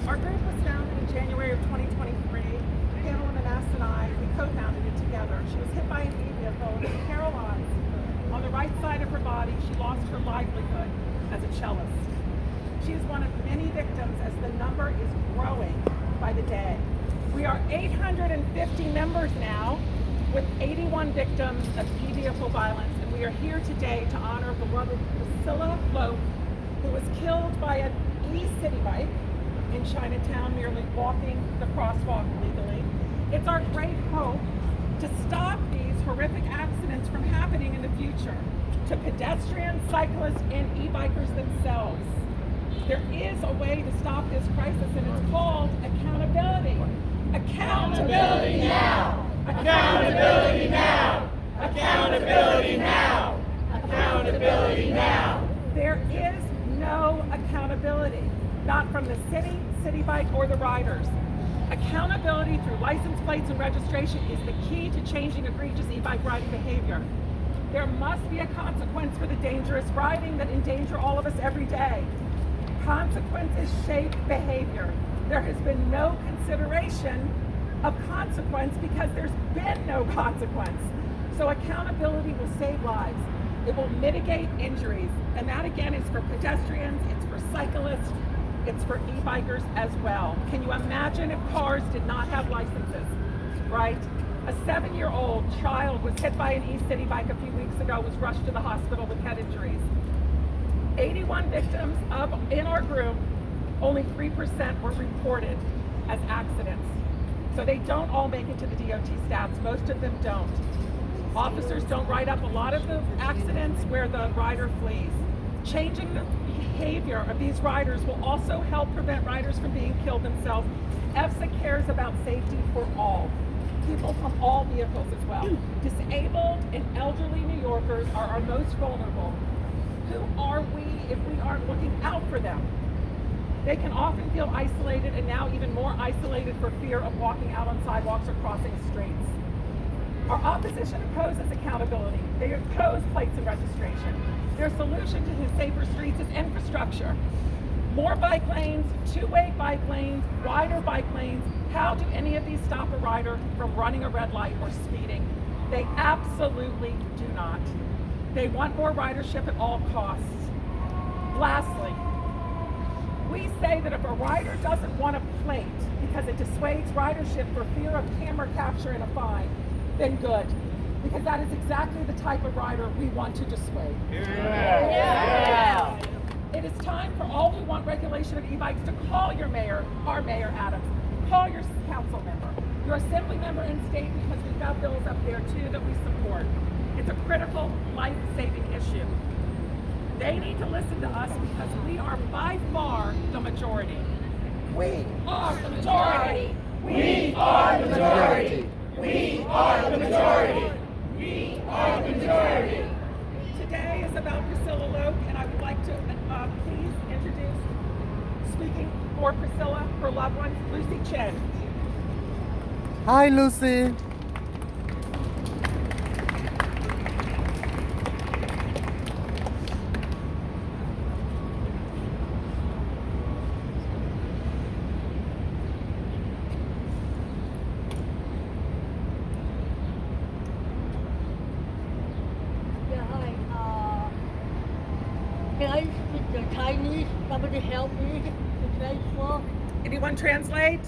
Our group was founded in January of 2023. Pamela Manass and I, we co-founded it together. She was hit by an e-vehicle and was paralyzed. On the right side of her body, she lost her livelihood as a cellist. She is one of many victims as the number is growing by the day. We are 850 members now with 81 victims of e-vehicle violence, and we are here today to honor beloved Priscilla Loke, who was killed by an e-city bike in Chinatown, merely walking the crosswalk legally. It's our great hope to stop these horrific accidents from happening in the future to pedestrians, cyclists, and e-bikers themselves. There is a way to stop this crisis, and it's called accountability. Accountability now! Accountability now! Accountability now! Accountability now! There is no accountability, not from the city bike, or the riders. Accountability through license plates and registration is the key to changing egregious e-bike riding behavior. There must be a consequence for the dangerous riding that endanger all of us every day. Consequences shape behavior. There has been no consideration of consequence because there's been no consequence. So accountability will save lives. It will mitigate injuries. And that again is for pedestrians, it's for cyclists, it's for e-bikers as well. Can you imagine if cars did not have licenses, right? A 7-year-old child was hit by an e-city bike a few weeks ago, was rushed to the hospital with head injuries. 81 victims in our group, only 3% were reported as accidents. So they don't all make it to the DOT stats, most of them don't. Officers don't write up a lot of the accidents where the rider flees. Changing the behavior of these riders will also help prevent riders from being killed themselves. EFSA cares about safety for all, people from all vehicles as well. Disabled and elderly New Yorkers are our most vulnerable. Who are we if we aren't looking out for them? They can often feel isolated, and now even more isolated for fear of walking out on sidewalks or crossing streets. Our opposition opposes accountability. They oppose plates and registration. Their solution to safer streets is infrastructure. More bike lanes, two-way bike lanes, wider bike lanes. How do any of these stop a rider from running a red light or speeding? They absolutely do not. They want more ridership at all costs. Lastly, we say that if a rider doesn't want a plate because it dissuades ridership for fear of camera capture and a fine, then good, because that is exactly the type of rider we want to dissuade. Yeah. It is time for all who want regulation of e-bikes to call your mayor, our Mayor Adams, call your council member, your assembly member in state, because we've got bills up there too that we support. It's a critical, life-saving issue. They need to listen to us because we are by far the majority. We are the majority. We are the majority. We are the majority. We are the majority. Today is about Priscilla Loke, and I would like to please introduce, speaking for Priscilla, her loved ones, Lucy Chen. Hi, Lucy. Can I speak the Chinese? Somebody help me to translate. Anyone translate?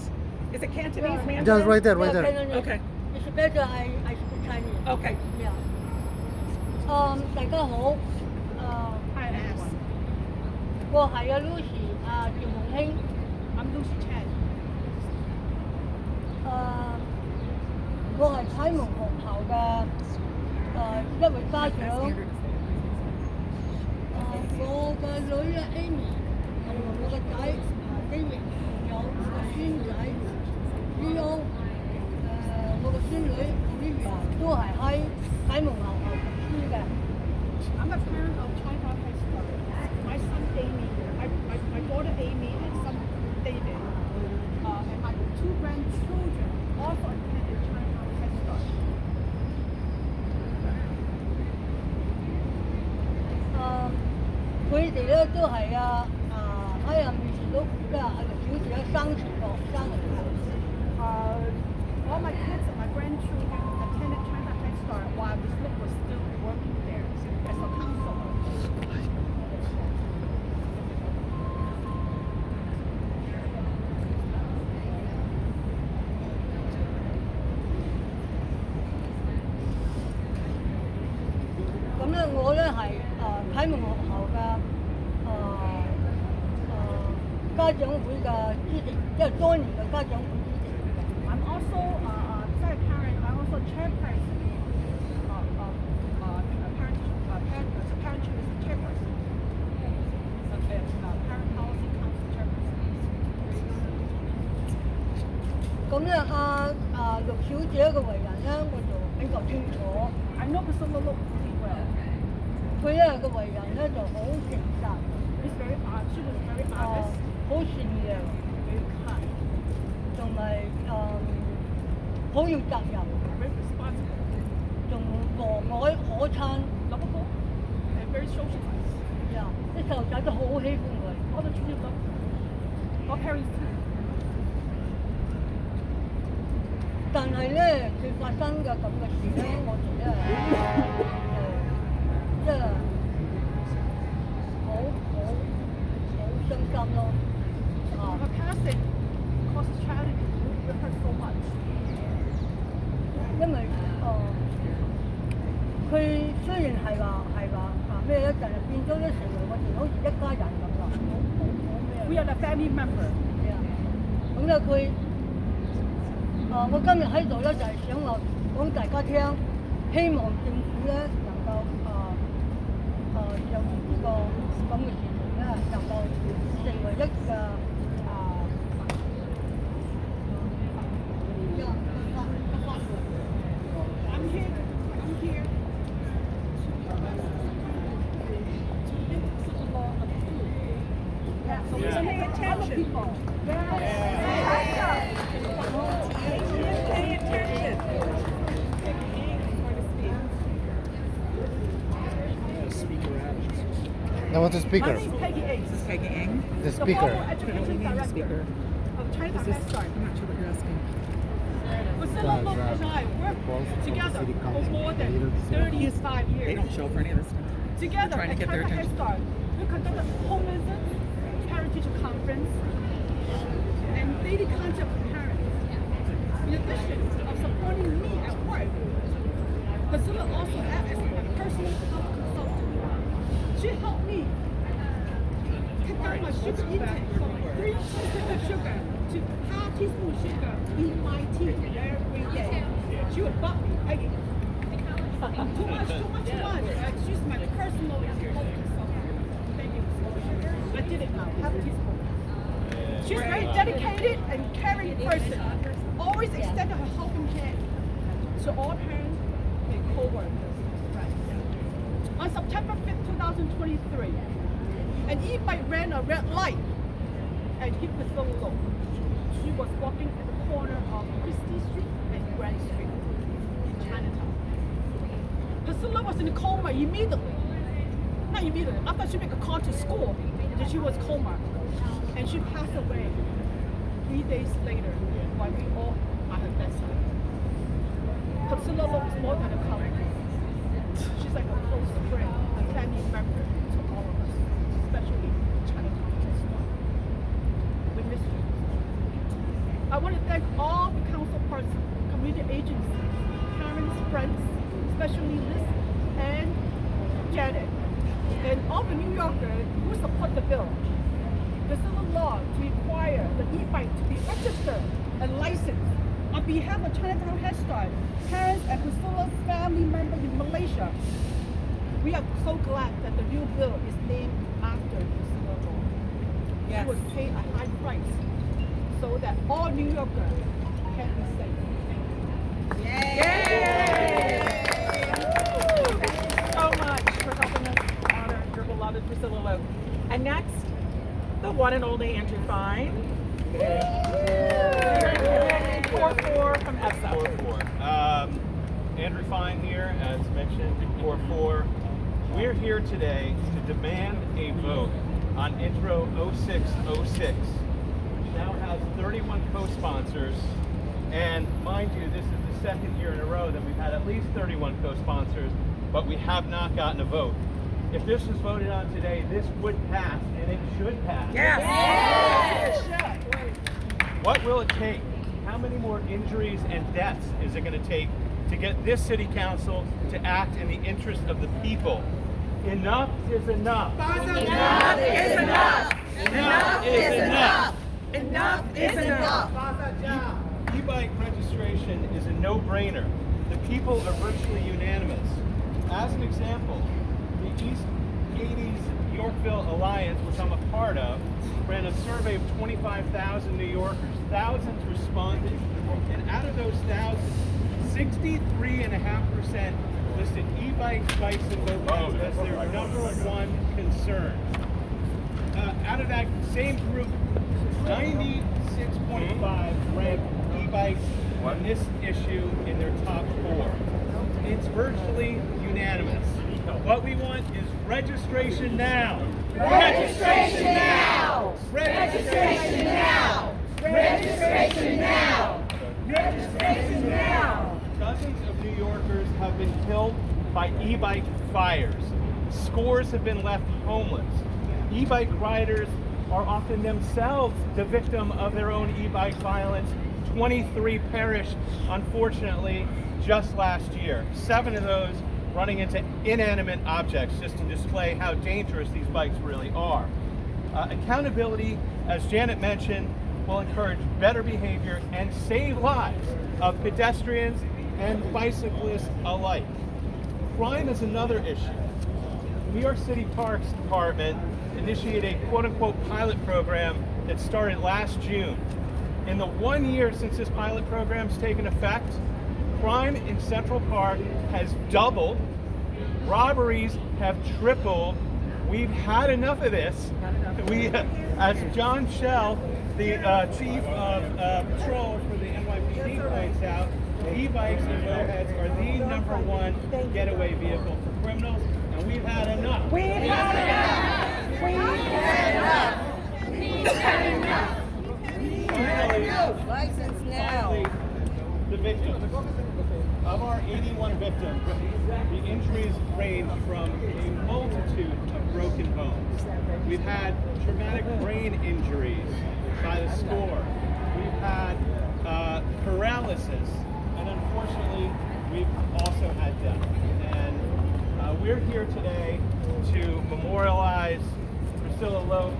Is it Cantonese, Yeah. Mandarin? Just right there, right Yeah, there. Cantonese. Okay. It's better I speak Chinese. Okay. Yeah. 大家好，我係阿 Lucy， 趙夢興。I'm Lucy Chan。我係啟蒙學校嘅一位家長。我嘅女啊 Amy 同我個仔 David， 仲有我個孫仔 Leo， 我個孫女 Olivia 都係喺啟蒙學校讀書嘅。I'm a parent of Chinatown High School. My son Amy, my daughter Amy and son David, and my 2 grandchildren also attended Chinatown High School. 佢哋咧都係喺入面都嘅生存落生嘅孩子。All my kids and my grandchildren attended China Head Start while Miss Look was still working there as a counselor.咁咧，我咧係啟蒙學校嘅家長會嘅主席，即係當年嘅家長會主席。I'm also I'm also chairperson parent chairperson parent policy council chairperson. 咁咧，陸小姐嘅為人咧，我就比較清楚。I know Priscilla Look pretty well. 佢咧嘅為人咧就好誠實， She was very honest, 好善良， very kind, 同埋好有責任， very responsible, 仲和藹可親。 lovable, and very socialized. 呀，啲細路仔都好喜歡佢。 All the children love her. All parents too. 但係咧，佢發生嘅咁嘅事咧，我哋咧即係好傷心咯。Her passing caused tragedy. It hurt so much. 因為佢雖然係話咩咧，但係變咗咧成為我哋好似一家人咁啦，好咩 We are a family member. 係啊，咁咧佢我今日喺度咧就係想話講大家聽，希望政府咧能夠有呢個咁嘅事情咧，能夠成為一個I'm here to make the law approved. Yeah, so we're paying attention. People. Pay attention. Now what's the My speaker? name is Peggy Ace. This is Peggy Ng. The The former speaker. education director speaker. of China This is, Head Start. I'm not sure what you're asking. Priscilla Look and I worked together for more than 35 They years. don't show for any of this stuff. Together Trying to at get their China Head attention. Start, we conducted home visits, parent teacher conference, and daily contact with parents. In addition of supporting me at work, Priscilla also acts as my personal health consultant. She helped me cut down my sugar intake from 3 teaspoons of sugar to half teaspoon sugar in my tea every day. She would bug me, Peggy. Too much. She's my personal health consultant. Thank you. I did it now, half a teaspoon. She's very dedicated and caring person. Always extended her helping hand to all parents and co-workers. On September 5th, 2023, an e-bike ran a red light and hit Priscilla Look. She was walking at the corner of Christie Street and Grand Street in Chinatown. Priscilla was in a coma immediately. Not immediately. After she made a call to school, that she was coma, and she passed away 3 days later while we all are her bedside. Priscilla Look is more than a colleague. She's like a close friend, a family member to all of us, especially Chinatown Head. We miss you. I want to thank all the council persons, community agencies, parents, friends, especially Liz and Janet, and all the New Yorkers who support the bill. There's still a law to require the e-bike to be registered and licensed. On behalf of Chinatown Head Start, parents and Priscilla's family members in Malaysia, we are so glad that the new bill is named after Priscilla Law. Yes. She was paid a high price so that all New Yorkers can be safe. Yay! Thank you so much for helping us honor your beloved Priscilla Lowe. And next, the one and only Andrew Fine. 4-4 from ESSA. 4-4. Andrew Fine here, as mentioned, 4-4. We're here today to demand a vote on Intro 0606, which now has 31 co-sponsors, and mind you, this is the second year in a row that we've had at least 31 co-sponsors, but we have not gotten a vote. If this was voted on today, this would pass, and it should pass. Yes. What will it take? How many more injuries and deaths is it going to take to get this city council to act in the interest of the people? Enough is enough. Enough is enough. Enough is enough. Enough is enough. E-bike registration is a no-brainer. The people are virtually unanimous. As an example, the East 80s Yorkville Alliance, which I'm a part of, ran a survey of 25,000 New Yorkers. Thousands responded, and out of those thousands, 63.5% listed e-bikes, bikes, and mopeds as their number one concern. Out of that same group, 96.5 ranked e-bikes on this issue in their top 4. It's virtually unanimous. What we want is registration now. Registration now. Registration now. Registration now. Registration now. Dozens of New Yorkers have been killed by e-bike fires. Scores have been left homeless. E-bike riders are often themselves the victim of their own e-bike violence. 23 perished, unfortunately, just last year. 7 of those running into inanimate objects, just to display how dangerous these bikes really are. Accountability, as Janet mentioned, will encourage better behavior and save lives of pedestrians and bicyclists alike. Crime is another issue. The New York City Parks Department initiated a quote-unquote pilot program that started last June. In the 1 year since this pilot program's taken effect, crime in Central Park has doubled, robberies have tripled. We've had enough of this. We, as John Schell, the chief of patrol for the NYC points out, e-bikes and mopeds are the number one getaway vehicle for criminals, and we've had enough. We've had enough. We've had enough. We've had enough. License now. Finally, the victims. Of our 81 victims, the injuries range from a multitude of broken bones. We've had traumatic brain injuries by the score. We've had paralysis, and unfortunately, we've also had death. And we're here today to memorialize Priscilla Lowe.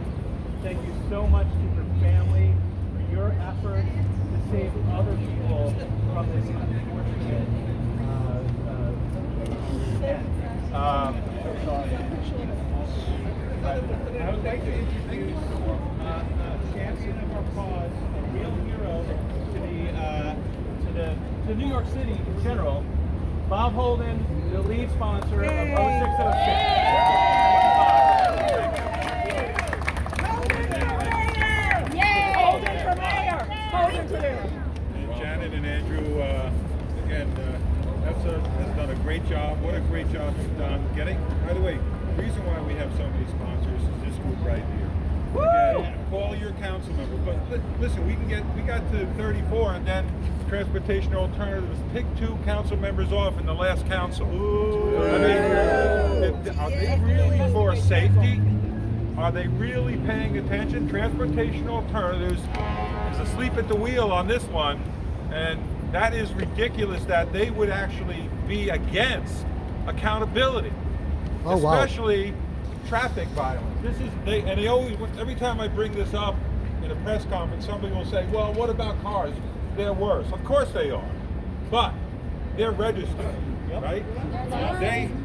Thank you so much to her family for your effort to save other people from this unfortunate event. I would like to introduce champion of our cause, a real hero to New York City in general, Bob Holden, the lead sponsor of 0606. Holden for mayor. Holden for mayor. And Janet and Andrew, again, has done a great job. What a great job you've done getting. By the way, the reason why we have so many sponsors is this group right here. Again, call your council member. But listen, we got to 34, and then Transportation Alternatives picked 2 council members off in the last council. I mean, are they really for safety? Are they really paying attention? Transportation Alternatives is asleep at the wheel on this one, and that is ridiculous that they would actually be against accountability, especially traffic violence. They always, every time I bring this up in a press conference, somebody will say, "Well, what about cars? They're worse." Of course they are, but they're registered, right?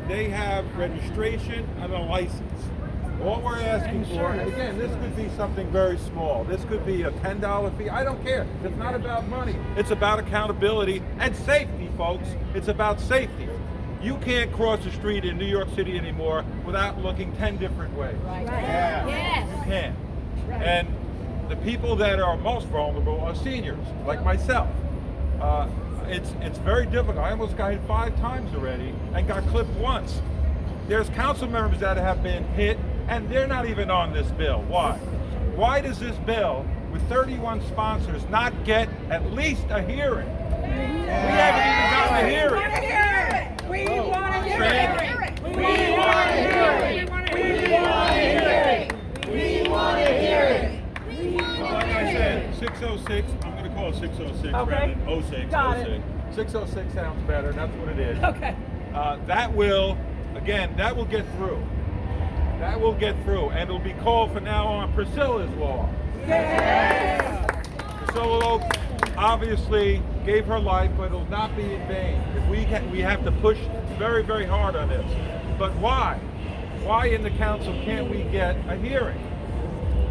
They have registration and a license. All we're asking for, and again, this could be something very small. This could be a $10 fee. I don't care. It's not about money. It's about accountability and safety, folks. It's about safety. You can't cross the street in New York City anymore without looking 10 different ways. Right. Yeah. Yes. You can't. And the people that are most vulnerable are seniors, like myself. It's very difficult. I almost got hit 5 times already and got clipped once. There's council members that have been hit, and they're not even on this bill. Why? Why does this bill with 31 sponsors not get at least a hearing? We haven't even gotten a hearing. We want to hear Trans- it. We want to hear it. We want to hear it. We want to hear it. Like I said, 606, I'm going to call it 606 Okay. rather than 06. Got it. 606 sounds better, that's what it is. Okay. That will, again, that will get through. That will get through, and it'll be called from now on Priscilla's Law. Priscilla Loke obviously gave her life, but it'll not be in vain. If we have to push very, very hard on this. But why? Why in the council can't we get a hearing?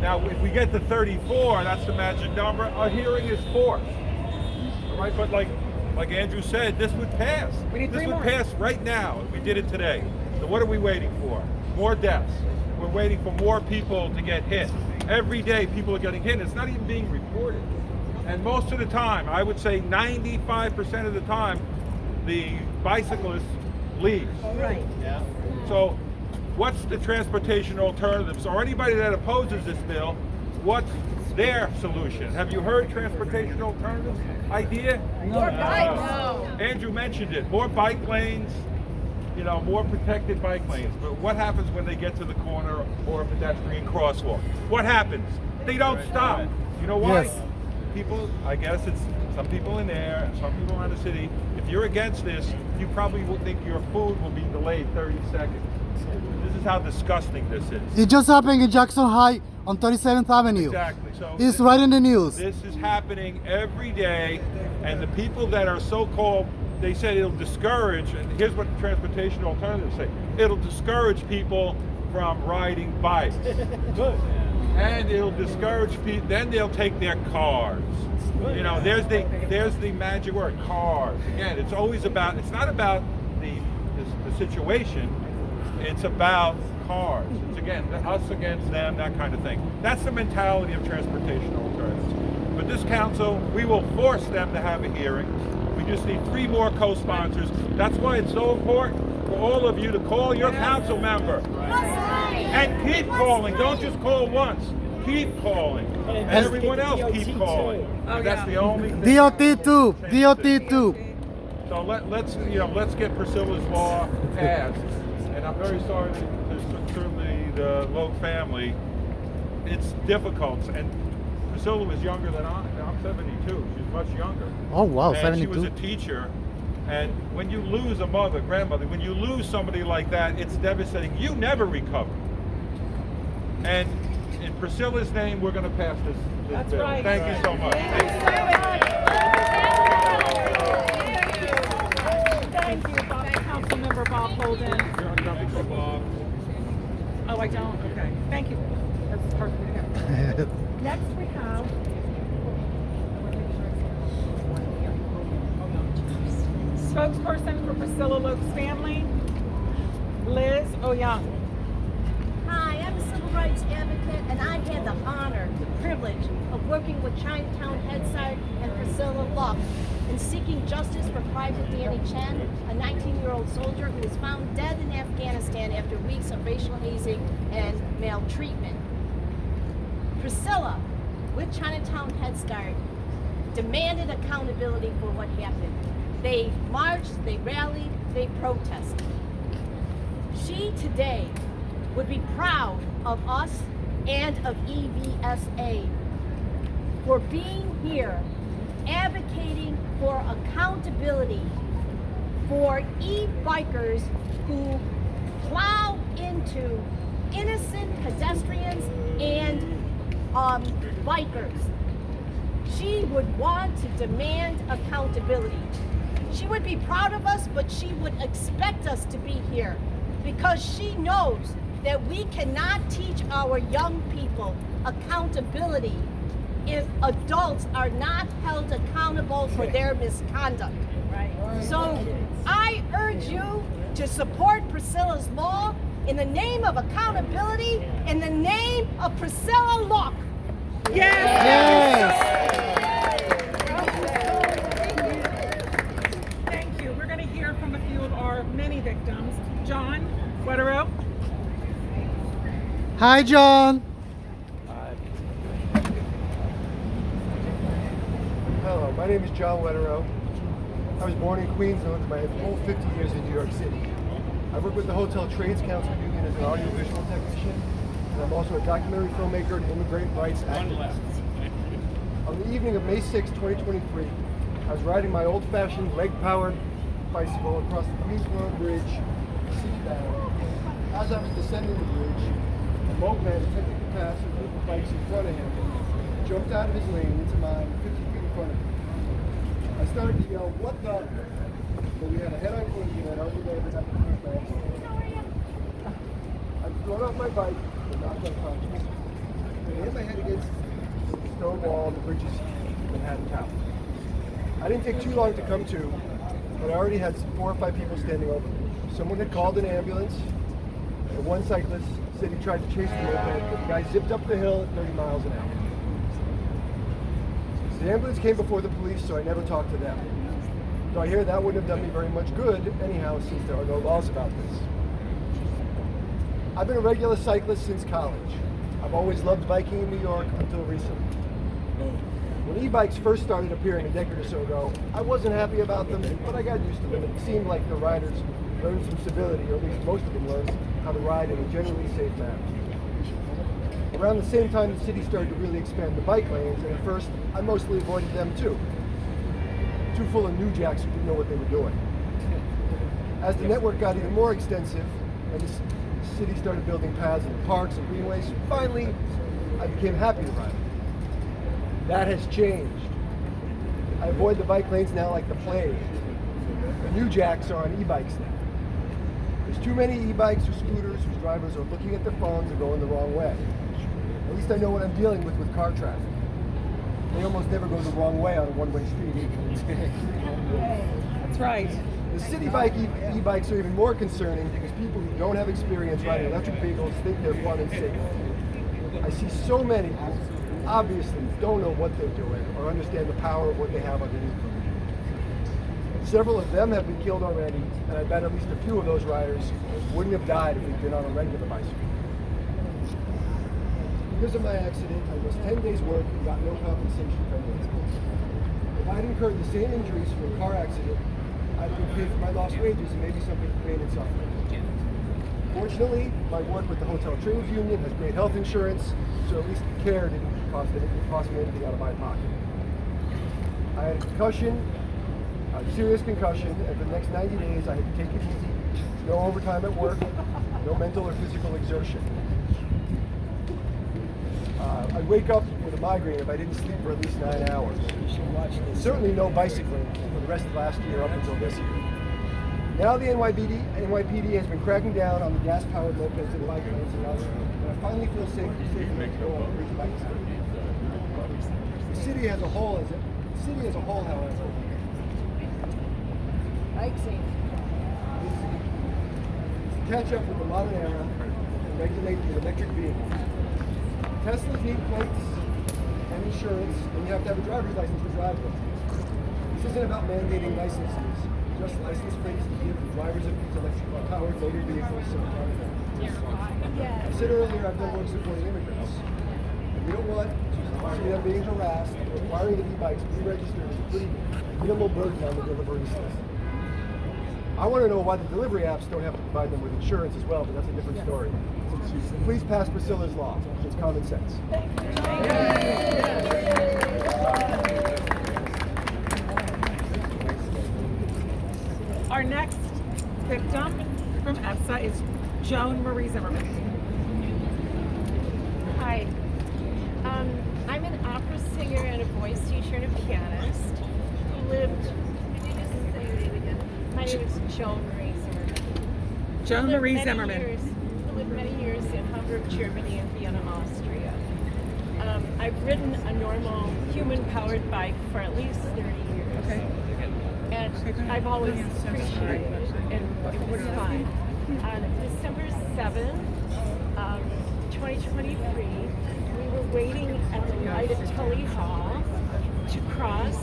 Now, if we get to 34, that's the magic number, a hearing is forced. All right, but like Andrew said, this would pass. We need this three would more. pass right now if we did it today. So what are we waiting for? More deaths. We're waiting for more people to get hit. Every day people are getting hit. It's not even being reported. And most of the time, I would say 95% of the time, the bicyclist leaves. Right. So what's the transportation alternatives? Or anybody that opposes this bill, what's their solution? Have you heard transportation alternatives idea? More bikes. Andrew mentioned it. More bike lanes, you know, more protected bike lanes. But what happens when they get to the corner or a pedestrian crosswalk? What happens? They don't stop. You know why? Yes. People, I guess it's some people in there and some people around the city. If you're against this, you probably will think your food will be delayed 30 seconds. This is how disgusting this is. It just happened in Jackson Heights on 37th Avenue. Exactly. So It's right in the news. this is happening every day, and the people that are so-called, they said it'll discourage, and here's what the transportation alternatives say, it'll discourage people from riding bikes. Good. And it'll discourage people, then they'll take their cars. You know, there's the magic word, cars. Again, it's always about, it's not about the situation, it's about cars. It's again, us against them, that kind of thing. That's the mentality of transportation alternatives. But this council, we will force them to have a hearing. We just need 3 more co-sponsors. That's why it's so important for all of you to call your council member. And keep calling, don't just call once. Keep calling. And everyone else keep calling. And that's the only thing. DOT too. DOT too. So let's get Priscilla's Law passed. And I'm very sorry to certainly the Loke family. It's difficult. And Priscilla was younger than I am. I'm 72. She's much younger. Oh wow, And she was 72. a teacher. And when you lose a mother, grandmother, when you lose somebody like that, it's devastating. You never recover. And in Priscilla's name, we're going to pass this That's bill. right. Thank you so much. Thank you, Bob, Councilmember Bob Holden. You're on nothing so Bob. Oh, I don't? Okay. Thank you. That's perfect. Next we have. Spokesperson for Priscilla Loke's family, Liz Oyoung. Hi, I'm a civil rights advocate, and I had the honor, the privilege of working with Chinatown Head Start and Priscilla Luck in seeking justice for Private Danny Chen, a 19-year-old soldier who was found dead in Afghanistan after weeks of racial hazing and maltreatment. Priscilla, with Chinatown Head Start, demanded accountability for what happened. They marched, they rallied, they protested. She today would be proud of us and of EVSA for being here advocating for accountability for e-bikers who plow into innocent pedestrians and bikers. She would want to demand accountability. She would be proud of us, but she would expect us to be here because she knows that we cannot teach our young people accountability if adults are not held accountable for their misconduct. So I urge you to support Priscilla's Law in the name of accountability, in the name of Priscilla Locke. Yes. Thank you. We're going to hear from a few of our many victims. John Wetterow. Hi, John. My name is John Wetterow. I was born in Queens and lived my whole 50 years in New York City. I work with the Hotel Trades Council Union as an audiovisual technician, and I'm also a documentary filmmaker and immigrant rights activist. On the evening of May 6, 2023, I was riding my old-fashioned leg-powered bicycle across the Queensboro Bridge, seabound. As I was descending the bridge, a moped attempting to pass a group of bikes in front of him jumped out of his lane into mine 50 feet in front of me. I started to yell, "What the?" But we had a head-on collision and already landed at the first man. I'd thrown off my bike and knocked unconscious. And I hit my head against the stone wall of the bridge's Manhattan Tower. I didn't take too long to come to, but I already had 4 or 5 people standing over me. Someone had called an ambulance, and one cyclist said he tried to chase the moped, but the guy zipped up the hill at 30 miles an hour. The ambulance came before the police, so I never talked to them. Though I hear that wouldn't have done me very much good anyhow, since there are no laws about this. I've been a regular cyclist since college. I've always loved biking in New York until recently. When e-bikes first started appearing a decade or so ago, I wasn't happy about them, but I got used to them. It seemed like the riders learned some civility, or at least most of them learned how to ride in a generally safe manner. Around the same time, the city started to really expand the bike lanes, and at first, I mostly avoided them too. Too full of new jacks who didn't know what they were doing. As the network got even more extensive, and the city started building paths and parks and greenways, finally, I became happy to ride. That has changed. I avoid the bike lanes now like the plague. The new jacks are on e-bikes now. There's too many e-bikes or scooters whose drivers are looking at their phones and going the wrong way. At least I know what I'm dealing with car traffic. They almost never go the wrong way on a one-way street. That's right. The city bike e-bikes are even more concerning because people who don't have experience riding electric vehicles think they're fun and safe. I see so many who obviously don't know what they're doing or understand the power of what they have underneath them. Several of them have been killed already, and I bet at least a few of those riders wouldn't have died if they'd been on a regular bicycle. Because of my accident, I missed 10 days' work and got no compensation from the incident. If I'd incurred the same injuries from a car accident, I'd been paid for my lost wages and maybe something for pain and suffering. Fortunately, my work with the Hotel Trades Union has great health insurance, so at least the care didn't cost me anything out of my pocket. I had a concussion, a serious concussion, and for the next 90 days I had to take it easy. No overtime at work, no mental or physical exertion. I'd wake up with a migraine if I didn't sleep for at least 9 hours. Certainly no bicycling for the rest of last year up until this year. Now the NYPD has been cracking down on the gas-powered mopeds and bike lanes and others, and I finally feel safe enough to go on a bridge bike stop. The city as a whole, however, Bike safety. to catch up with the modern era and regulate the electric vehicle. Teslas need plates and insurance, and you have to have a driver's license to drive them. This isn't about mandating licenses, just license plates to give the drivers of these electric-powered motor vehicles some autonomy. I said earlier I've done work supporting immigrants. And you know what? See them being harassed and requiring the e-bikes be registered is a pretty minimal burden on the delivery system. I want to know why the delivery apps don't have to provide them with insurance as well, but that's a different story. Please pass Priscilla's law. It's common sense. Our next victim from EFSA is Joan Marie Zimmerman. Hi. I'm an opera singer and a voice teacher and a pianist who lived. Can you just say your name again? My name is Joan Marie Zimmerman. Joan Lived Marie many Zimmerman. Who lived many years in Hamburg, Germany, and Vienna, Austria. I've ridden a normal human-powered bike for at least 30 years. Okay. And I've always appreciated it, and it was fine. On December 7th, 2023, we were waiting at the light at Tully Hall to cross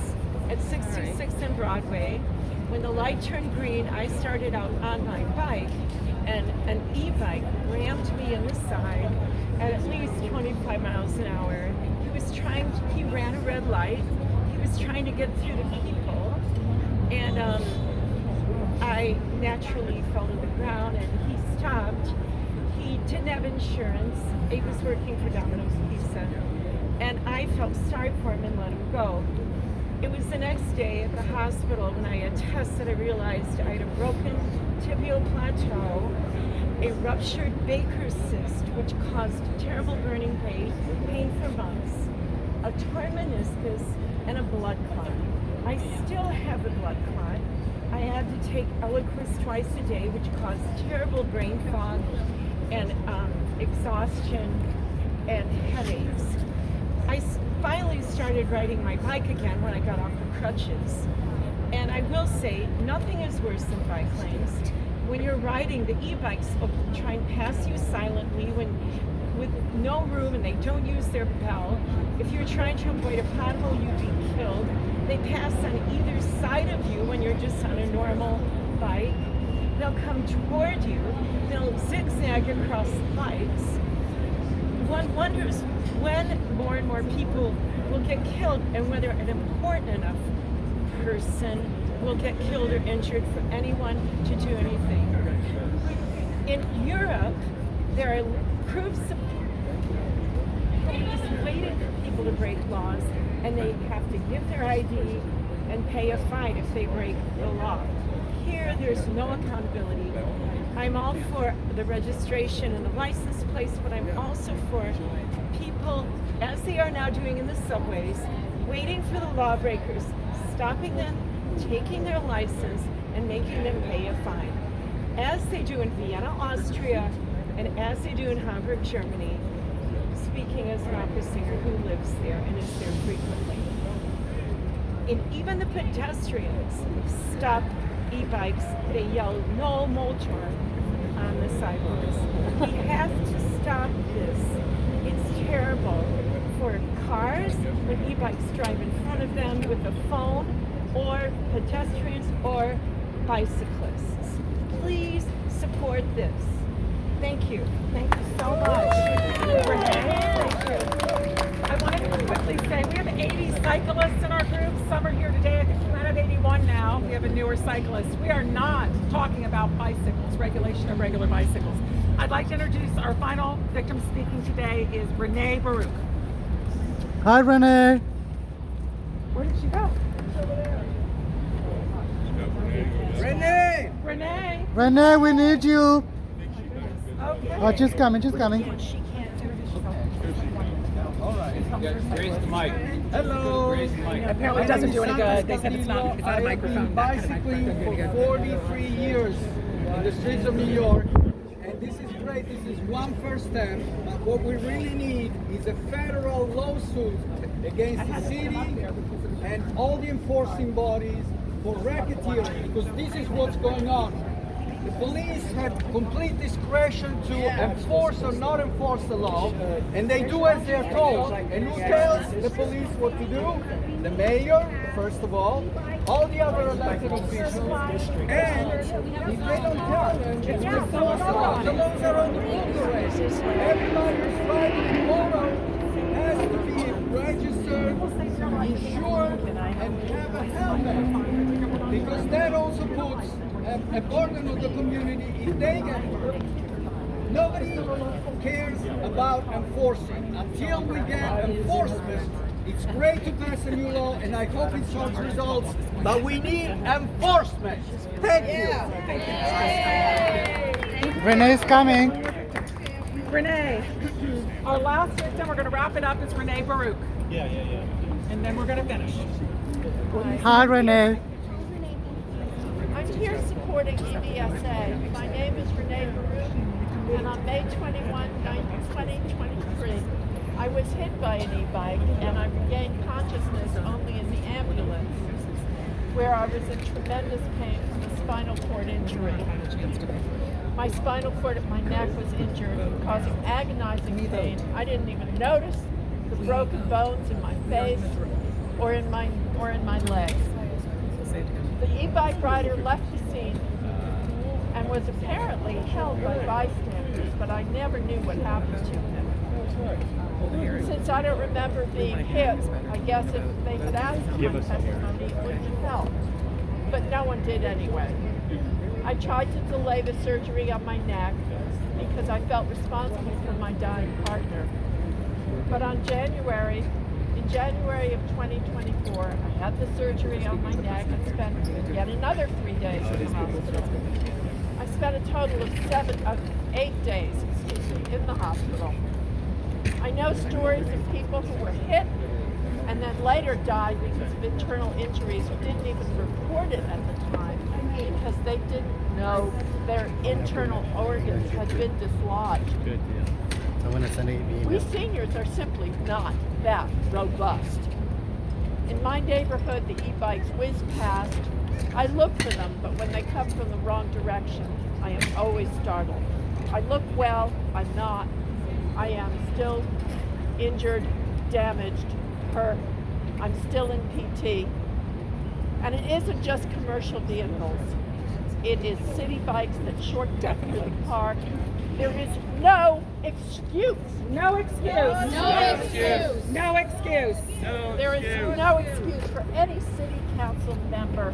at 626 and Broadway. When the light turned green, I started out on my bike, and an e-bike rammed me in the side at least 25 miles an hour. He ran a red light. He was trying to get through the people, and I naturally fell to the ground, and he stopped. He didn't have insurance. He was working for Domino's Pizza, and I felt sorry for him and let him go. It was the next day at the hospital when I had tested, I realized I had a broken tibial plateau, a ruptured Baker's cyst, which caused terrible burning pain for months, a torn meniscus, and a blood clot. I still have the blood clot. I had to take Eliquis twice a day, which caused terrible brain fog and exhaustion and headaches. I finally started riding my bike again when I got off the crutches. And I will say, nothing is worse than bike lanes. When you're riding, the e-bikes will try and pass you silently with no room, and they don't use their bell. If you're trying to avoid a pothole, you'd be killed. They pass on either side of you when you're just on a normal bike. They'll come toward you. They'll zigzag across bikes. One wonders when more and more people will get killed, and whether an important enough person will get killed or injured for anyone to do anything. In Europe, there are groups of police waiting for people to break laws, and they have to give their ID and pay a fine if they break the law. Here, there's no accountability. I'm all for the registration and the license plates, but I'm also for people, as they are now doing in the subways, waiting for the lawbreakers, stopping them, taking their license, and making them pay a fine. As they do in Vienna, Austria, and as they do in Hamburg, Germany, speaking as an opera singer who lives there and is there frequently. And even the pedestrians stop e-bikes, they yell, "No motor," on the sidewalks. We have to stop this. It's terrible for cars when e-bikes drive in front of them with a phone, or pedestrians or bicyclists. Please support this. Thank you. Thank you so much. Thank you. I wanted to quickly say we have 80 cyclists in our group. Some are here today. I think we're at 81 now. We have a newer cyclist. We are not talking about bicycles, regulation of regular bicycles. I'd like to introduce our final victim speaking today is Renee Baruch. Hi, Renee. Where did she go? Renee! Renee. Renee, we need you. Okay. Oh, just coming, just coming. She can't do it. Raise the mic. Hello. Raise the mic. Apparently it doesn't do any good. They said it's not a microphone. I've been bicycling for 43 years in the streets of New York, and this is great. This is one first step. But what we really need is a federal lawsuit against the city and all the enforcing bodies for racketeering, because this is what's going on. The police have complete discretion to enforce or not enforce the law, and they do as they're told. And who tells the police what to do? The mayor, first of all the other elected officials, and if they don't tell them, it's responsible. The laws are on the book already. Everybody who's driving a motor has to be registered, insured, and have a helmet, because that also puts a burden on the community if they get hurt. Nobody cares about enforcing. Until we get enforcement, it's great to pass a new law, and I hope it shows results, but we need enforcement. Thank you. Renee's coming. Renee. Our last victim, we're going to wrap it up, is Renee Baruch. Yeah. And then we're going to finish. Hi, Renee. I'm here supporting EVSA. My name is Renee Baruch, and on May 21, 2023, I was hit by an e-bike, and I regained consciousness only in the ambulance, where I was in tremendous pain from a spinal cord injury. My spinal cord at my neck was injured, causing agonizing pain. I didn't even notice the broken bones in my face or in my legs. The e-bike rider left the scene and was apparently held by bystanders, but I never knew what happened to him. Since I don't remember being hit, I guess if they had asked for my testimony, it wouldn't have helped. But no one did anyway. I tried to delay the surgery on my neck because I felt responsible for my dying partner. But in January of 2024, I had the surgery on my neck and spent yet another 3 days in the hospital. I spent a total of 8 days, in the hospital. I know stories of people who were hit and then later died because of internal injuries who didn't even report it at the time because they didn't know their internal organs had been dislodged. Good deal. I'm gonna send an email. We seniors are simply not that robust. In my neighborhood, the e-bikes whiz past. I look for them, but when they come from the wrong direction, I am always startled. I look well, I'm not. I am still injured, damaged, hurt. I'm still in PT. And it isn't just commercial vehicles. It is city bikes that shortcut through the park. There is no excuse. No excuse. No excuse. No excuse. There is no excuse for any city council member.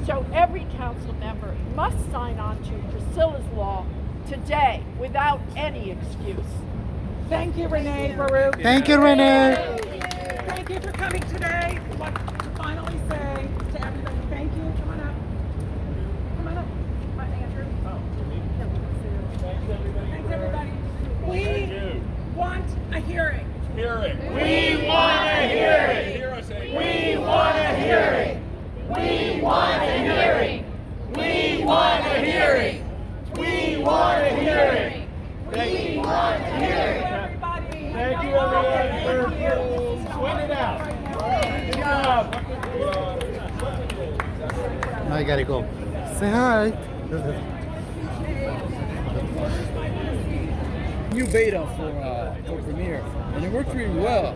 So every council member must sign on to Priscilla's Law today without any excuse. Thank you, Renee Baruch. Thank you, Renee. Thank you for coming today. I'd like to finally say to everybody, thank you. Come on up. Come on up. Come on, Andrew. Thanks, everybody. We want a hearing. We want a hearing. We want a hearing. We want a hearing. We want a hearing. We want a hearing. We want a hearing. Everybody. Thank you, everyone, for sweating it out. Good job. Now I gotta go. Say hi. New beta for Premiere, and it worked really well.